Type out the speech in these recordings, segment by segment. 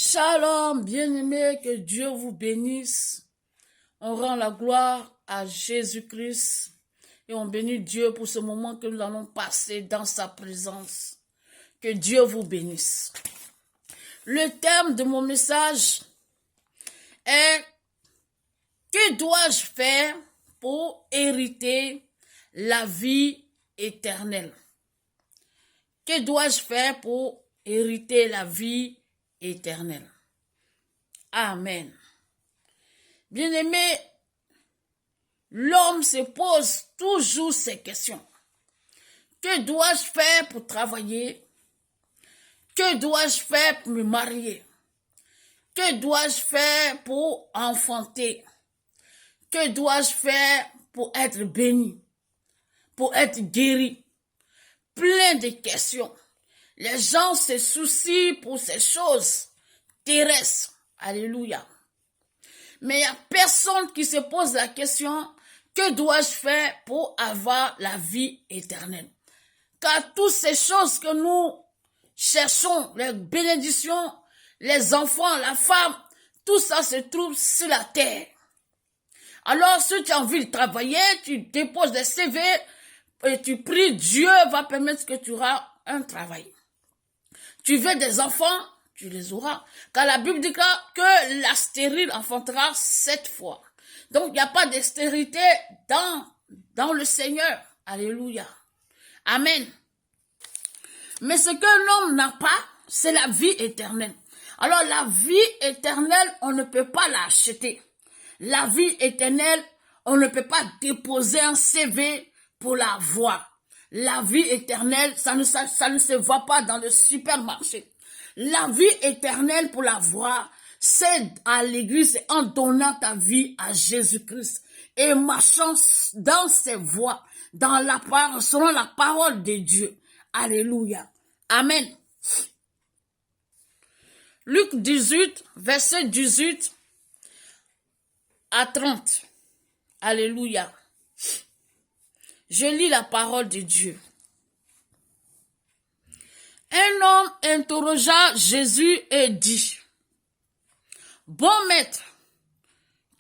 Shalom, bien-aimés, que Dieu vous bénisse. On rend la gloire à Jésus-Christ et on bénit Dieu pour ce moment que nous allons passer dans sa présence. Que Dieu vous bénisse. Le thème de mon message est « Que dois-je faire pour hériter la vie éternelle ?» Que dois-je faire pour hériter la vie éternelle? Amen. Bien-aimé, l'homme se pose toujours ces questions. Que dois-je faire pour travailler? Que dois-je faire pour me marier? Que dois-je faire pour enfanter? Que dois-je faire pour être béni? Pour être guéri? Plein de questions. Les gens se soucient pour ces choses terrestres. Alléluia. Mais il n'y a personne qui se pose la question, que dois-je faire pour avoir la vie éternelle? Car toutes ces choses que nous cherchons, les bénédictions, les enfants, la femme, tout ça se trouve sur la terre. Alors, si tu as envie de travailler, tu déposes des CV et tu pries, Dieu va permettre que tu auras un travail. Tu veux des enfants, tu les auras. Car la Bible dit que la stérile enfantera 7 fois. Donc, il n'y a pas de stérilité dans le Seigneur. Alléluia. Amen. Mais ce que l'homme n'a pas, c'est la vie éternelle. Alors, la vie éternelle, on ne peut pas l'acheter. La vie éternelle, on ne peut pas déposer un CV pour la voir. La vie éternelle, ça ne se voit pas dans le supermarché. La vie éternelle pour la voir, c'est à l'église, c'est en donnant ta vie à Jésus-Christ et marchant dans ses voies, dans la parole, selon la parole de Dieu. Alléluia. Amen. Luc 18, verset 18 à 30. Alléluia. Je lis la parole de Dieu. Un homme interrogea Jésus et dit, « Bon maître,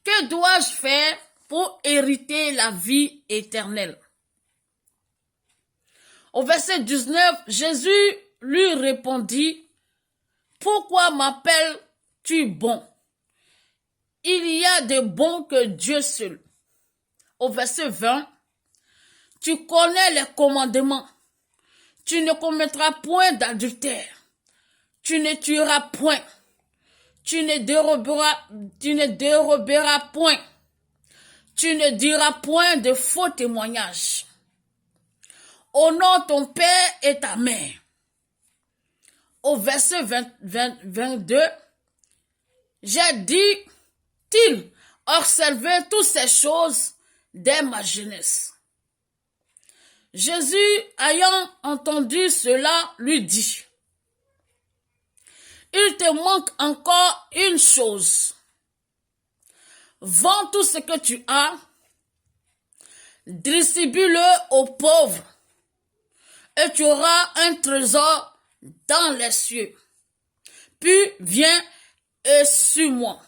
que dois-je faire pour hériter la vie éternelle ?» Au verset 19, Jésus lui répondit, « Pourquoi m'appelles-tu bon? Il y a de bons que Dieu seul. » Au verset 20, « Tu connais les commandements. Tu ne commettras point d'adultère. Tu ne tueras point. Tu ne déroberas point. Tu ne diras point de faux témoignages. Honore ton père et ta mère. » Au verset 22, j'ai dit-il, observé toutes ces choses dès ma jeunesse. Jésus, ayant entendu cela, lui dit, « Il te manque encore une chose. Vends tout ce que tu as, distribue-le aux pauvres, et tu auras un trésor dans les cieux. Puis viens et suis-moi. »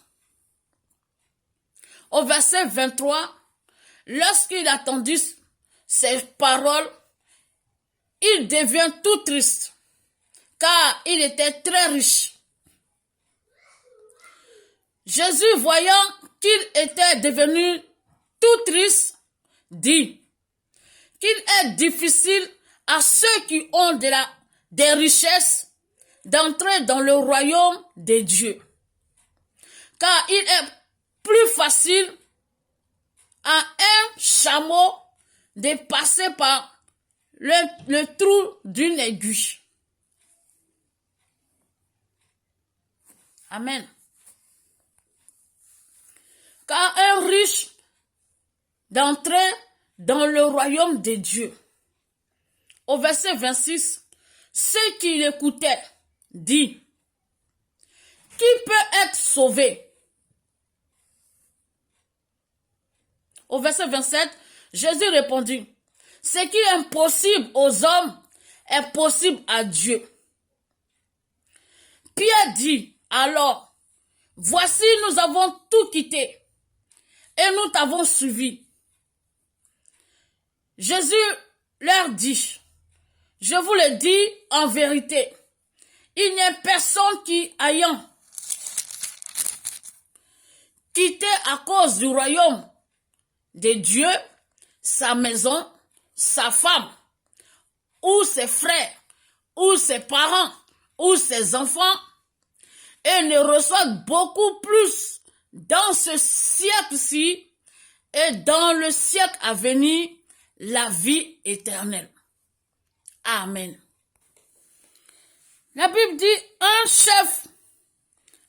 Au verset 23, lorsqu'il attendit ces paroles, il devient tout triste, car il était très riche. Jésus, voyant qu'il était devenu tout triste, dit qu'il est difficile à ceux qui ont des richesses d'entrer dans le royaume de Dieu. Car il est plus facile à un chameau de passer par le trou d'une aiguille. Amen. Car un riche d'entrer dans le royaume de Dieu. Au verset 26, ceux qui l'écoutaient dit, « Qui peut être sauvé? » Au verset 27, Jésus répondit, « Ce qui est impossible aux hommes est possible à Dieu. » Pierre dit, Alors, voici, nous avons tout quitté et nous t'avons suivi. Jésus leur dit, je vous le dis en vérité, il n'y a personne qui, ayant quitté à cause du royaume de Dieu, sa maison, sa femme, ou ses frères, ou ses parents, ou ses enfants, et ne reçoit beaucoup plus dans ce siècle-ci et dans le siècle à venir la vie éternelle. Amen. La Bible dit, un chef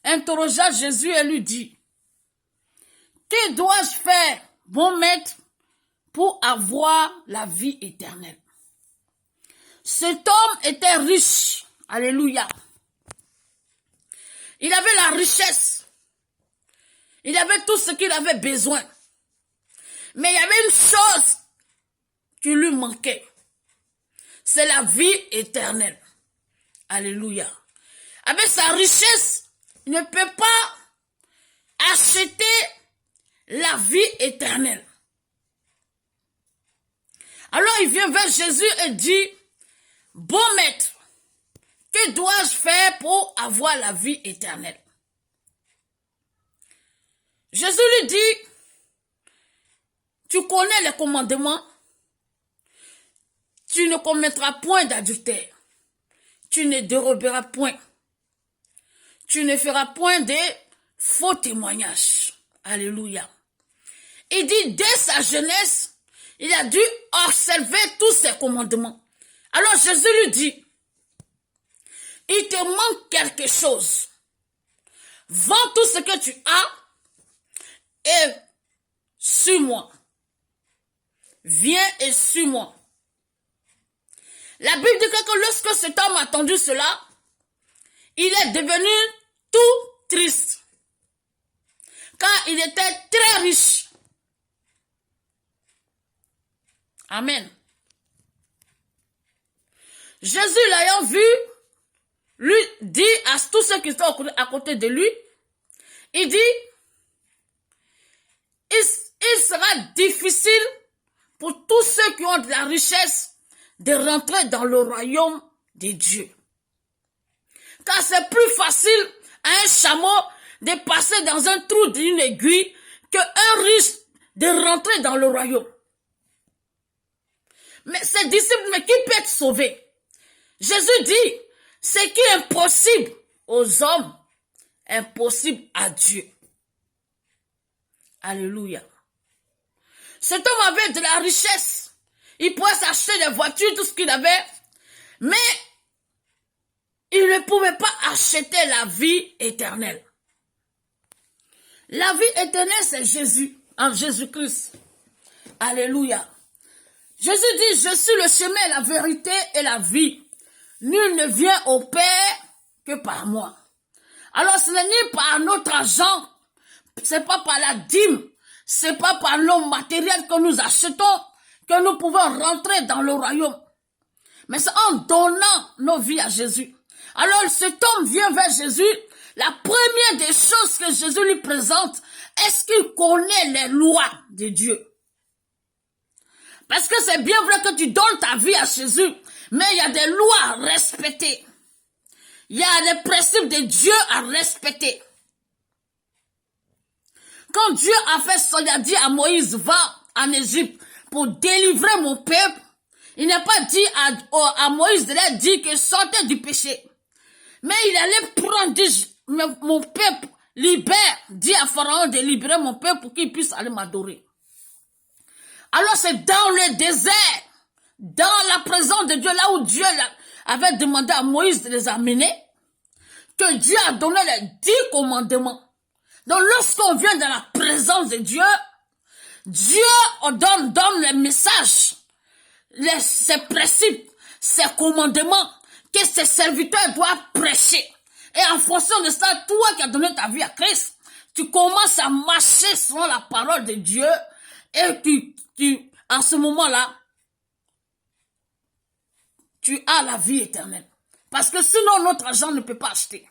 interrogea Jésus et lui dit, que dois-je faire, bon maître, pour avoir la vie éternelle? Cet homme était riche. Alléluia. Il avait la richesse. Il avait tout ce qu'il avait besoin. Mais il y avait une chose qui lui manquait. C'est la vie éternelle. Alléluia. Avec sa richesse, il ne peut pas acheter la vie éternelle. Alors il vient vers Jésus et dit, bon maître, que dois-je faire pour avoir la vie éternelle? Jésus lui dit, tu connais les commandements, tu ne commettras point d'adultère, tu ne déroberas point, tu ne feras point de faux témoignages. Alléluia. Il dit, dès sa jeunesse, il a dû observer tous ces commandements. Alors Jésus lui dit, il te manque quelque chose. Vends tout ce que tu as et suis-moi. Viens et suis-moi. La Bible dit que lorsque cet homme a entendu cela, il est devenu tout triste. Car il était très riche. Amen. Jésus l'ayant vu, lui dit à tous ceux qui sont à côté de lui, il dit, il sera difficile pour tous ceux qui ont de la richesse de rentrer dans le royaume de Dieu. Car c'est plus facile à un chameau de passer dans un trou d'une aiguille qu'un riche de rentrer dans le royaume. Mais ces disciples, mais qui peut être sauvé? Jésus dit, ce qui est impossible aux hommes, impossible à Dieu. Alléluia. Cet homme avait de la richesse. Il pouvait s'acheter des voitures, tout ce qu'il avait. Mais il ne pouvait pas acheter la vie éternelle. La vie éternelle, c'est Jésus, en Jésus-Christ. Alléluia. Jésus dit, je suis le chemin, la vérité et la vie. Nul ne vient au Père que par moi. Alors ce n'est ni par notre argent, c'est pas par la dîme, c'est pas par l'homme matériel que nous achetons que nous pouvons rentrer dans le royaume. Mais c'est en donnant nos vies à Jésus. Alors cet homme vient vers Jésus. La première des choses que Jésus lui présente, est-ce qu'il connaît les lois de Dieu? Parce que c'est bien vrai que tu donnes ta vie à Jésus, mais il y a des lois à respecter. Il y a des principes de Dieu à respecter. Quand Dieu a fait ça, il a dit à Moïse, va en Égypte pour délivrer mon peuple. Il n'a pas dit à Moïse de leur dire que sortez du péché. Mais il allait prendre, dit, mon peuple libère, dit à Pharaon de libérer mon peuple pour qu'il puisse aller m'adorer. Alors c'est dans le désert, dans la présence de Dieu, là où Dieu avait demandé à Moïse de les amener, que Dieu a donné les 10 commandements. Donc lorsqu'on vient dans la présence de Dieu, Dieu donne les messages, ses principes, ses commandements que ses serviteurs doivent prêcher. Et en fonction de ça, toi qui as donné ta vie à Christ, tu commences à marcher selon la parole de Dieu et en ce moment-là, tu as la vie éternelle. Parce que sinon, notre argent ne peut pas acheter.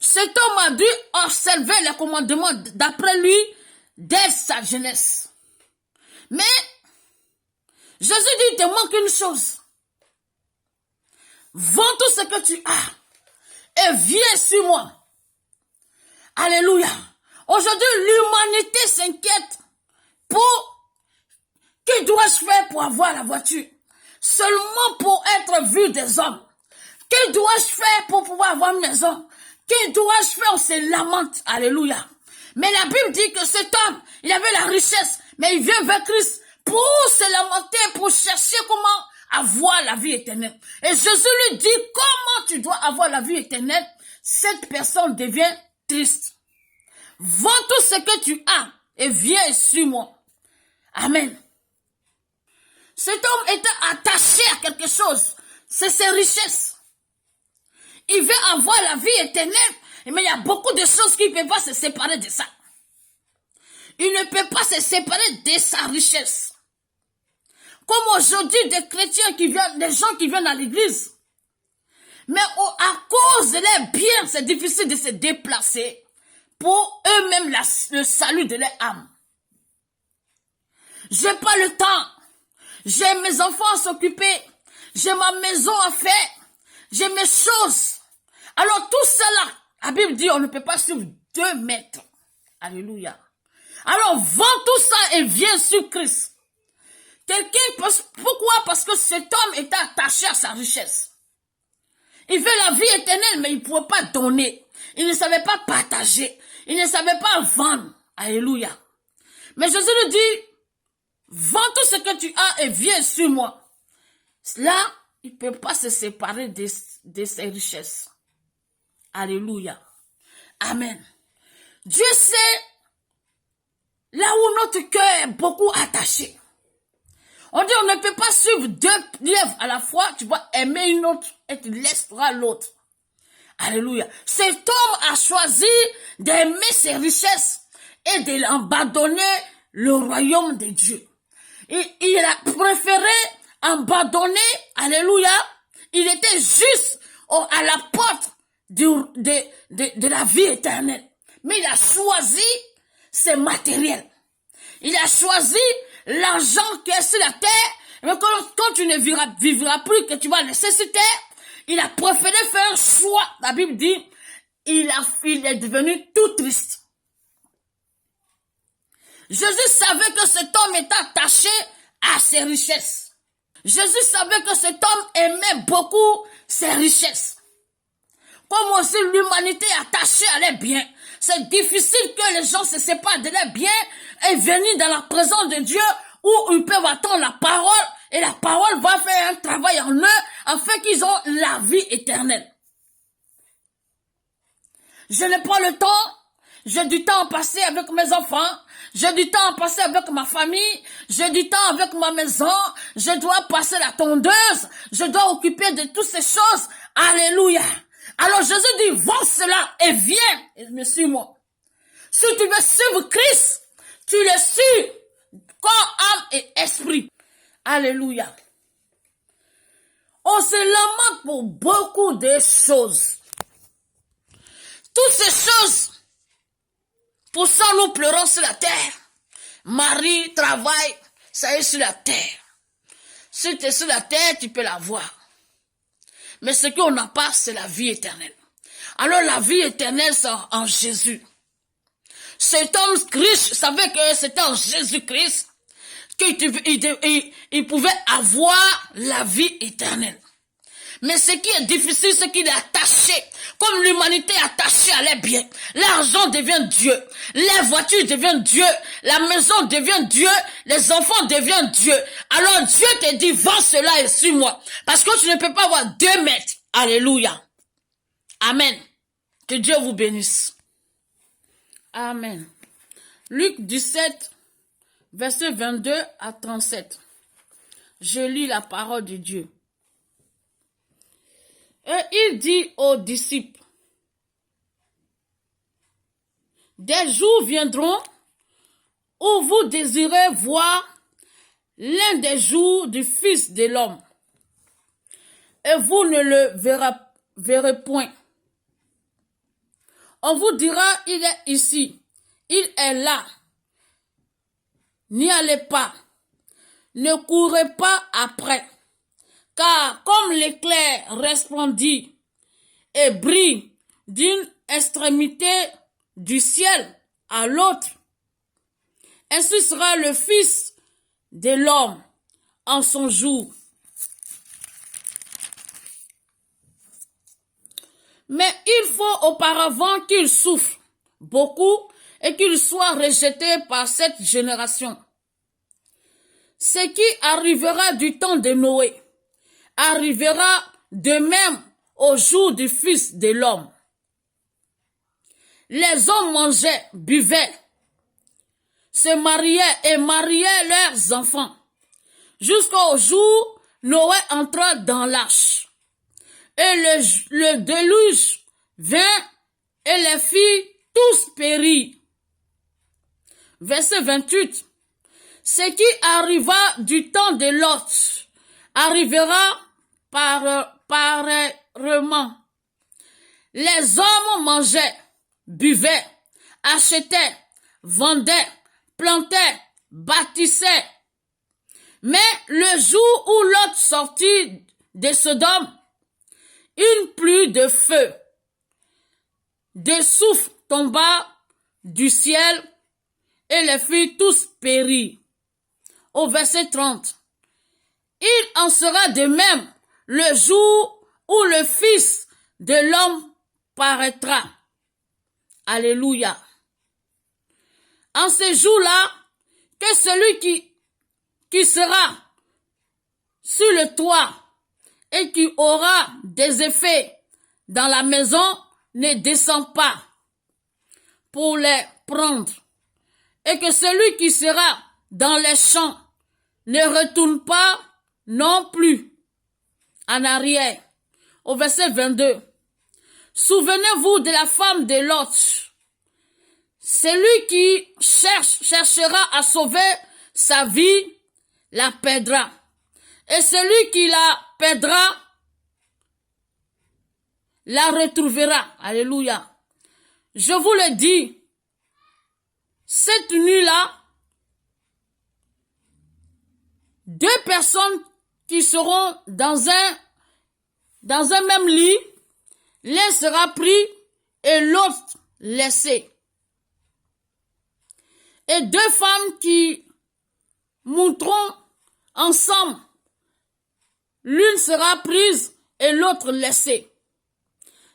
Cet homme a dû observer les commandements d'après lui dès sa jeunesse. Mais Jésus dit, il te manque une chose. Vends tout ce que tu as et viens sur moi. Alléluia. Aujourd'hui, l'humanité s'inquiète pour que dois-je faire pour avoir la voiture? Seulement pour être vu des hommes. Que dois-je faire pour pouvoir avoir une maison? Que dois-je faire? On se lamente. Alléluia. Mais la Bible dit que cet homme, il avait la richesse, mais il vient vers Christ pour se lamenter, pour chercher comment avoir la vie éternelle. Et Jésus lui dit, comment tu dois avoir la vie éternelle? Cette personne devient triste. Vends tout ce que tu as et viens et suis-moi. Amen. Cet homme était attaché à quelque chose. C'est ses richesses. Il veut avoir la vie éternelle, mais il y a beaucoup de choses qu'il ne peut pas se séparer de ça. Il ne peut pas se séparer de sa richesse. Comme aujourd'hui, des chrétiens qui viennent, des gens qui viennent à l'église. Mais à cause de leurs biens, c'est difficile de se déplacer pour eux-mêmes le salut de leur âme. J'ai pas le temps. J'ai mes enfants à s'occuper. J'ai ma maison à faire. J'ai mes choses. Alors tout cela, la Bible dit, on ne peut pas suivre 2 mètres. Alléluia. Alors vends tout ça et viens sur Christ. Pourquoi? Parce que cet homme était attaché à sa richesse. Il veut la vie éternelle, mais il ne pouvait pas donner. Il ne savait pas partager. Il ne savait pas vendre. Alléluia. Mais Jésus lui dit, vends tout ce que tu as et viens sur moi. Là, il ne peut pas se séparer de ses richesses. Alléluia. Amen. Dieu sait là où notre cœur est beaucoup attaché. On dit on ne peut pas suivre 2 lièvres à la fois. Tu vas aimer une autre et tu laisseras l'autre. Alléluia. Cet homme a choisi d'aimer ses richesses et de l'abandonner le royaume de Dieu. Il a préféré abandonner, alléluia, il était juste à la porte de la vie éternelle. Mais il a choisi ses matériels. Il a choisi l'argent qui est sur la terre. Mais quand tu ne vivras plus, que tu vas laisser sur terre, il a préféré faire un choix. La Bible dit, il est devenu tout triste. Jésus savait que cet homme était attaché à ses richesses. Jésus savait que cet homme aimait beaucoup ses richesses. Comme aussi l'humanité est attachée à leurs biens. C'est difficile que les gens se séparent de leurs biens et venir dans la présence de Dieu où ils peuvent attendre la parole et la parole va faire un travail en eux afin qu'ils ont la vie éternelle. Je n'ai pas le temps. J'ai du temps à passer avec mes enfants. J'ai du temps à passer avec ma famille. J'ai du temps avec ma maison. Je dois passer la tondeuse. Je dois occuper de toutes ces choses. Alléluia. Alors Jésus dit, vends cela et viens et me suis-moi. Si tu veux suivre Christ, tu le suis corps, âme et esprit. Alléluia. On se lamente pour beaucoup de choses. Toutes ces choses, pour ça nous pleurons sur la terre. Mari, travail, ça est sur la terre. Si tu es sur la terre, tu peux l'avoir. Mais ce qu'on n'a pas, c'est la vie éternelle. Alors la vie éternelle, c'est en Jésus. Cet homme riche savait que c'était en Jésus-Christ qu'il pouvait avoir la vie éternelle. Mais ce qui est difficile, c'est qu'il est attaché. Comme l'humanité est attachée à les biens. L'argent devient Dieu. Les voitures deviennent Dieu. La maison devient Dieu. Les enfants deviennent Dieu. Alors Dieu te dit, vends cela et suis-moi. Parce que tu ne peux pas avoir 2 mètres. Alléluia. Amen. Que Dieu vous bénisse. Amen. Luc 17, verset 22 à 37. Je lis la parole de Dieu. Et il dit aux disciples, des jours viendront où vous désirez voir l'un des jours du Fils de l'homme, et vous ne le verrez point. On vous dira, il est ici, il est là. N'y allez pas, ne courez pas après, car comme l'éclair resplendit et brille d'une extrémité du ciel à l'autre, ainsi sera le Fils de l'homme en son jour. Mais il faut auparavant qu'il souffre beaucoup et qu'il soit rejeté par cette génération. Ce qui arrivera du temps de Noé arrivera de même au jour du Fils de l'homme. Les hommes mangeaient, buvaient, se mariaient et mariaient leurs enfants, jusqu'au jour où Noé entra dans l'arche. Et le déluge vint et les filles tous périrent. Verset 28. Ce qui arriva du temps de Lot arrivera pareillement. Les hommes mangeaient, buvaient, achetaient, vendaient, plantaient, bâtissaient. Mais le jour où Lot sortit de Sodome, une pluie de feu, de soufre tomba du ciel et les filles tous périrent. Au verset 30. Il en sera de même le jour où le Fils de l'homme paraîtra. Alléluia. En ce jour-là, que celui qui sera sur le toit et qui aura des effets dans la maison ne descend pas pour les prendre, et que celui qui sera dans les champs ne retourne pas non plus en arrière. Au verset 22. Souvenez-vous de la femme de Lot. Celui qui cherchera à sauver sa vie la perdra. Et celui qui la perdra la retrouvera. Alléluia. Je vous le dis, cette nuit-là, deux personnes qui seront dans un même lit, l'un sera pris et l'autre laissé. Et deux femmes qui monteront ensemble, l'une sera prise et l'autre laissée.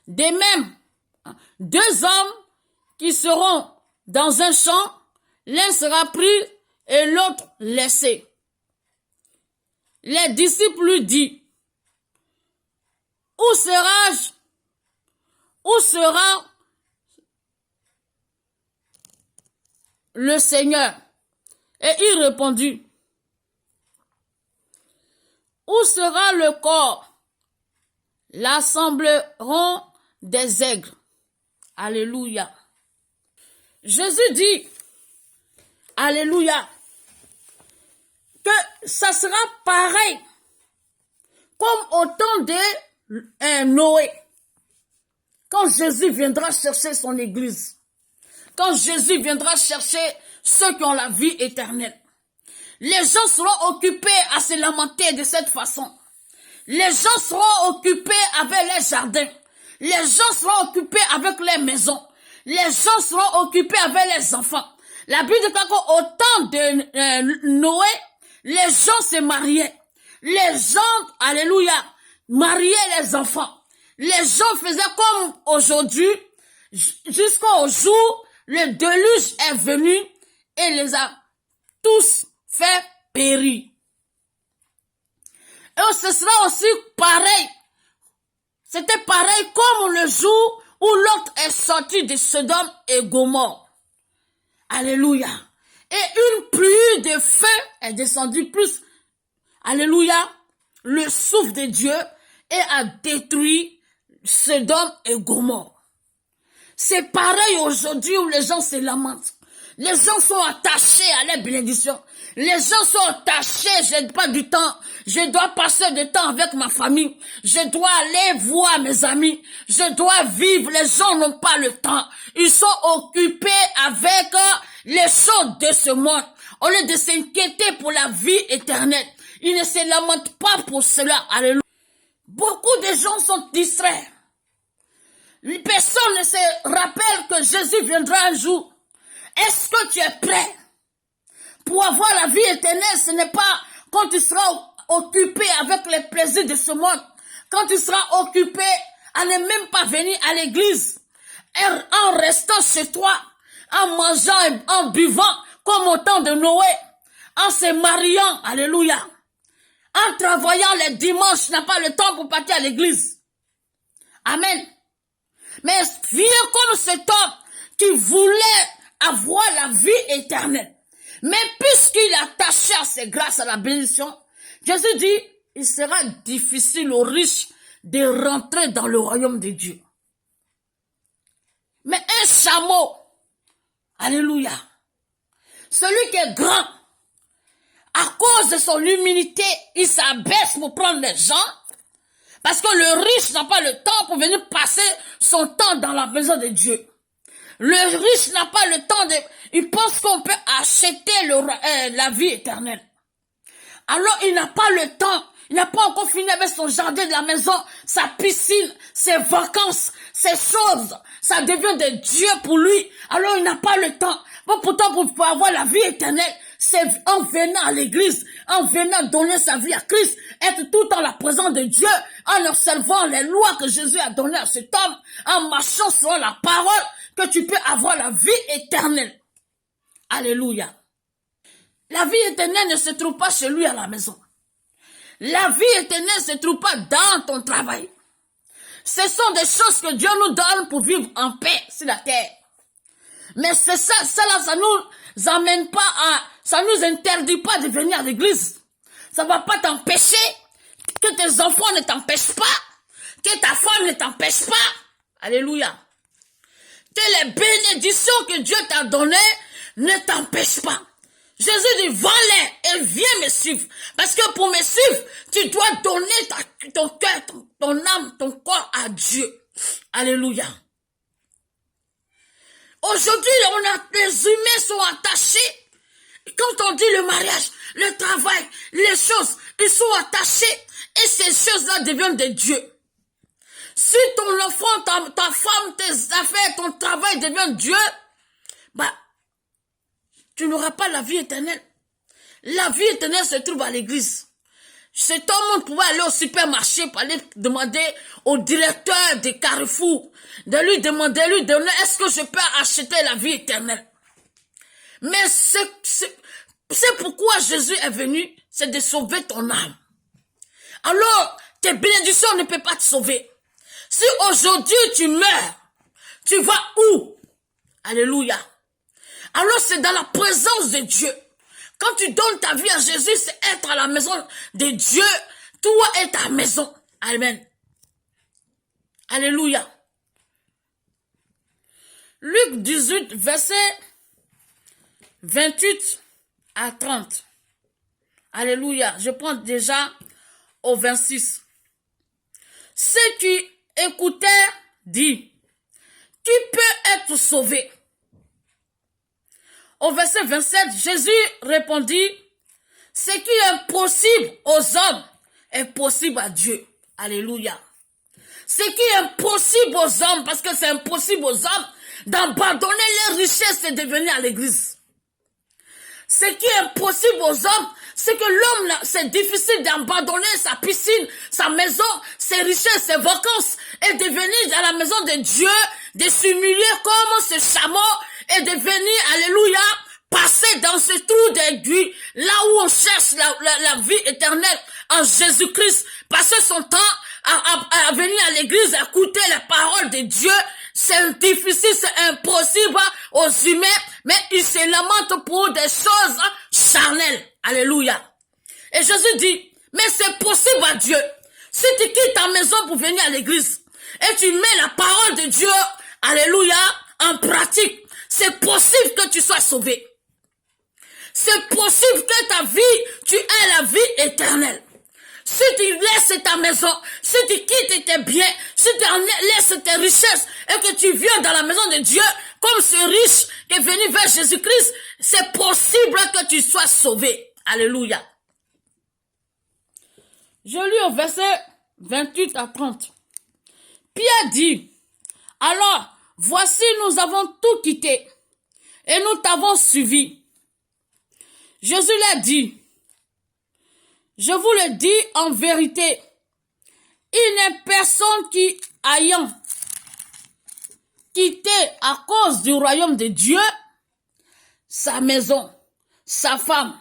De même, deux hommes qui seront dans un champ, l'un sera pris et l'autre laissé. Les disciples lui disent, où serai-je? Où sera le Seigneur? Et il répondit, où sera le corps? L'assembleront des aigres. Alléluia. Jésus dit, alléluia, que ça sera pareil comme au temps de Noé. Quand Jésus viendra chercher son église, quand Jésus viendra chercher ceux qui ont la vie éternelle, les gens seront occupés à se lamenter de cette façon. Les gens seront occupés avec les jardins. Les gens seront occupés avec les maisons. Les gens seront occupés avec les enfants. La Bible dit qu'au temps de Noé, les gens se mariaient. Les gens, alléluia, mariaient les enfants. Les gens faisaient comme aujourd'hui, jusqu'au jour où le déluge est venu et les a tous fait périr. Et ce sera aussi pareil. C'était pareil comme le jour où Lot est sorti de Sodome et Gomorrhe. Alléluia. Et une pluie de feu est descendue plus. Alléluia. Le souffle de Dieu et a détruit Sodome et Gomorrhe. C'est pareil aujourd'hui où les gens se lamentent. Les gens sont attachés à la bénédiction. Les gens sont attachés, je n'ai pas du temps. Je dois passer du temps avec ma famille. Je dois aller voir mes amis. Je dois vivre. Les gens n'ont pas le temps. Ils sont occupés avec les choses de ce monde. Au lieu de s'inquiéter pour la vie éternelle. Ils ne se lamentent pas pour cela. Alléluia. Beaucoup de gens sont distraits. Les personnes ne se rappellent que Jésus viendra un jour. Est-ce que tu es prêt? Pour avoir la vie éternelle, ce n'est pas quand tu seras occupé avec les plaisirs de ce monde, quand tu seras occupé à ne même pas venir à l'église, en restant chez toi, en mangeant et en buvant, comme au temps de Noé, en se mariant, alléluia, en travaillant les dimanches, tu n'as pas le temps pour partir à l'église. Amen. Mais viens comme cet homme qui voulait avoir la vie éternelle. Mais puisqu'il est attaché à ses grâces, à la bénédiction, Jésus dit, il sera difficile aux riches de rentrer dans le royaume de Dieu. Mais un chameau, alléluia, celui qui est grand, à cause de son humilité, il s'abaisse pour prendre les gens, parce que le riche n'a pas le temps pour venir passer son temps dans la maison de Dieu. Le riche n'a pas le temps de... Il pense qu'on peut acheter la vie éternelle. Alors il n'a pas le temps. Il n'a pas encore fini avec son jardin de la maison, sa piscine, ses vacances, ses choses. Ça devient de Dieu pour lui. Alors il n'a pas le temps. Bon, pourtant, pour avoir la vie éternelle, c'est en venant à l'église, en venant donner sa vie à Christ, être tout en la présence de Dieu, en observant les lois que Jésus a données à cet homme, en marchant sur la parole, que tu peux avoir la vie éternelle. Alléluia. La vie éternelle ne se trouve pas chez lui à la maison. La vie éternelle ne se trouve pas dans ton travail. Ce sont des choses que Dieu nous donne pour vivre en paix sur la terre. Mais c'est ça nous amène pas ça nous interdit pas de venir à l'église. Ça va pas t'empêcher, que tes enfants ne t'empêchent pas, que ta femme ne t'empêche pas. Alléluia. Que les bénédictions que Dieu t'a données ne t'empêchent pas. Jésus dit, va-les et viens me suivre. Parce que pour me suivre, tu dois donner ton cœur, ton âme, ton corps à Dieu. Alléluia. Aujourd'hui, les humains sont attachés. Quand on dit le mariage, le travail, les choses, ils sont attachés. Et ces choses-là deviennent de Dieu. Si ton enfant, ta femme, tes affaires, ton travail devient Dieu, tu n'auras pas la vie éternelle. La vie éternelle se trouve à l'église. Cet homme pouvait aller au supermarché pour aller demander au directeur de Carrefour, de lui demander, est-ce que je peux acheter la vie éternelle? Mais c'est pourquoi Jésus est venu, c'est de sauver ton âme. Alors, tes bénédictions ne peuvent pas te sauver. Si aujourd'hui tu meurs, tu vas où? Alléluia. Alors c'est dans la présence de Dieu. Quand tu donnes ta vie à Jésus, c'est être à la maison de Dieu. Toi et ta maison. Amen. Alléluia. Luc 18, verset 28 à 30. Alléluia. Je prends déjà au 26. Ceux qui écoutèrent dit, tu peux être sauvé. Au verset 27, Jésus répondit, ce qui est impossible aux hommes est possible à Dieu. Alléluia. Ce qui est impossible aux hommes, parce que c'est impossible aux hommes d'abandonner les richesses et de venir à l'église. Ce qui est impossible aux hommes, c'est que l'homme, c'est difficile d'abandonner sa piscine, sa maison, ses richesses, ses vacances, et de venir à la maison de Dieu, de s'humilier comme ce chameau, et de venir, alléluia, passer dans ce trou d'aiguille, là où on cherche la vie éternelle en Jésus-Christ, passer son temps à venir à l'église, à écouter les paroles de Dieu, c'est difficile, c'est impossible aux humains, mais ils se lamentent pour des choses charnelles. Alléluia. Et Jésus dit, mais c'est possible à Dieu. Si tu quittes ta maison pour venir à l'église, et tu mets la parole de Dieu, alléluia, en pratique, c'est possible que tu sois sauvé. c'est possible que ta vie, tu aies la vie éternelle. Si tu laisses ta maison, si tu quittes tes biens, si tu laisses tes richesses et que tu viens dans la maison de Dieu, comme ce riche qui est venu vers Jésus-Christ, c'est possible que tu sois sauvé. Alléluia. Je lis au verset 28 à 30. Pierre dit, alors, voici nous avons tout quitté et nous t'avons suivi. Jésus l'a dit, je vous le dis en vérité, il n'est personne qui, ayant quitté à cause du royaume de Dieu, sa maison, sa femme,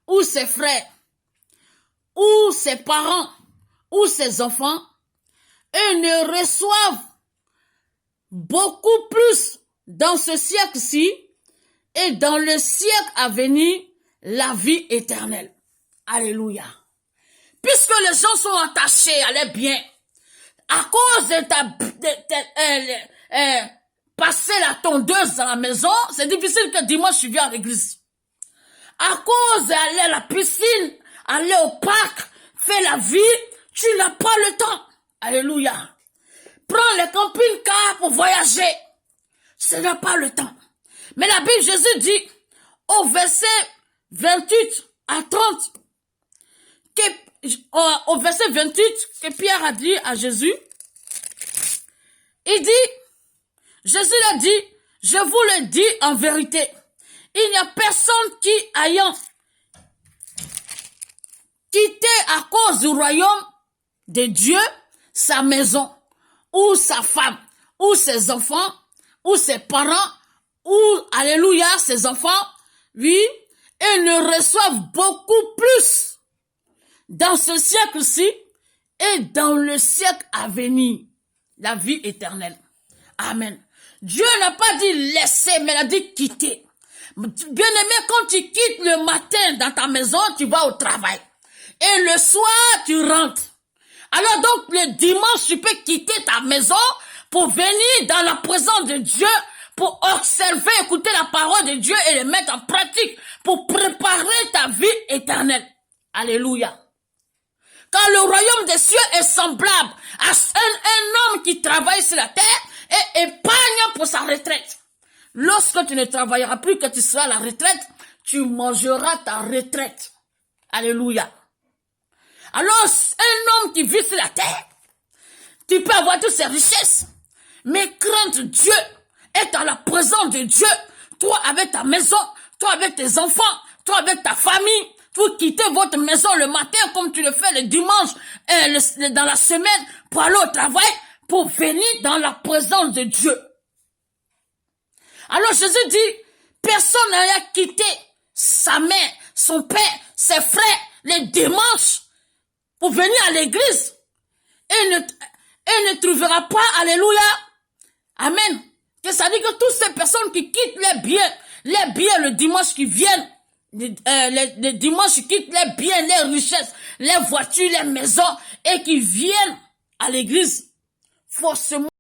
ou ses frères, ou ses parents, ou ses enfants, et ne reçoivent beaucoup plus dans ce siècle-ci et dans le siècle à venir la vie éternelle. Alléluia. Puisque les gens sont attachés à leurs biens, à cause de passer la tondeuse dans la maison, c'est difficile que dimanche tu viens à l'église. À cause d'aller à la piscine, aller au parc, faire la vie, tu n'as pas le temps. Alléluia. Prends les camping-cars pour voyager. Ce n'est pas le temps. Mais la Bible, Jésus dit, au verset 28 à 30, au verset 28, que Pierre a dit à Jésus, il dit, Jésus l'a dit, je vous le dis en vérité, il n'y a personne qui ayant quitté à cause du royaume de Dieu, sa maison, ou sa femme, ou ses enfants, ou ses parents, ou, alléluia, ses enfants, oui, et ne reçoivent beaucoup plus dans ce siècle-ci et dans le siècle à venir, la vie éternelle. Amen. Dieu n'a pas dit laisser, mais il a dit quitter. Bien-aimé, quand tu quittes le matin dans ta maison, tu vas au travail. Et le soir, tu rentres. Alors donc, le dimanche, tu peux quitter ta maison pour venir dans la présence de Dieu, pour observer, écouter la parole de Dieu et le mettre en pratique, pour préparer ta vie éternelle. Alléluia. Car le royaume des cieux est semblable à un homme qui travaille sur la terre et épargne pour sa retraite. Lorsque tu ne travailleras plus, que tu seras à la retraite, tu mangeras ta retraite. Alléluia. Alors, un homme qui vit sur la terre, tu peux avoir toutes ses richesses, mais craindre Dieu, être dans la présence de Dieu, toi avec ta maison, toi avec tes enfants, toi avec ta famille, vous quittez votre maison le matin comme tu le fais le dimanche, dans la semaine, pour aller au travail, pour venir dans la présence de Dieu. Alors Jésus dit, personne n'a quitté sa mère, son père, ses frères, les dimanches, pour venir à l'église, et ne trouvera pas, alléluia, amen. Que ça dit que toutes ces personnes qui quittent les biens le dimanche qui viennent, les dimanches qui quittent les biens, les richesses, les voitures, les maisons, et qui viennent à l'église, forcément,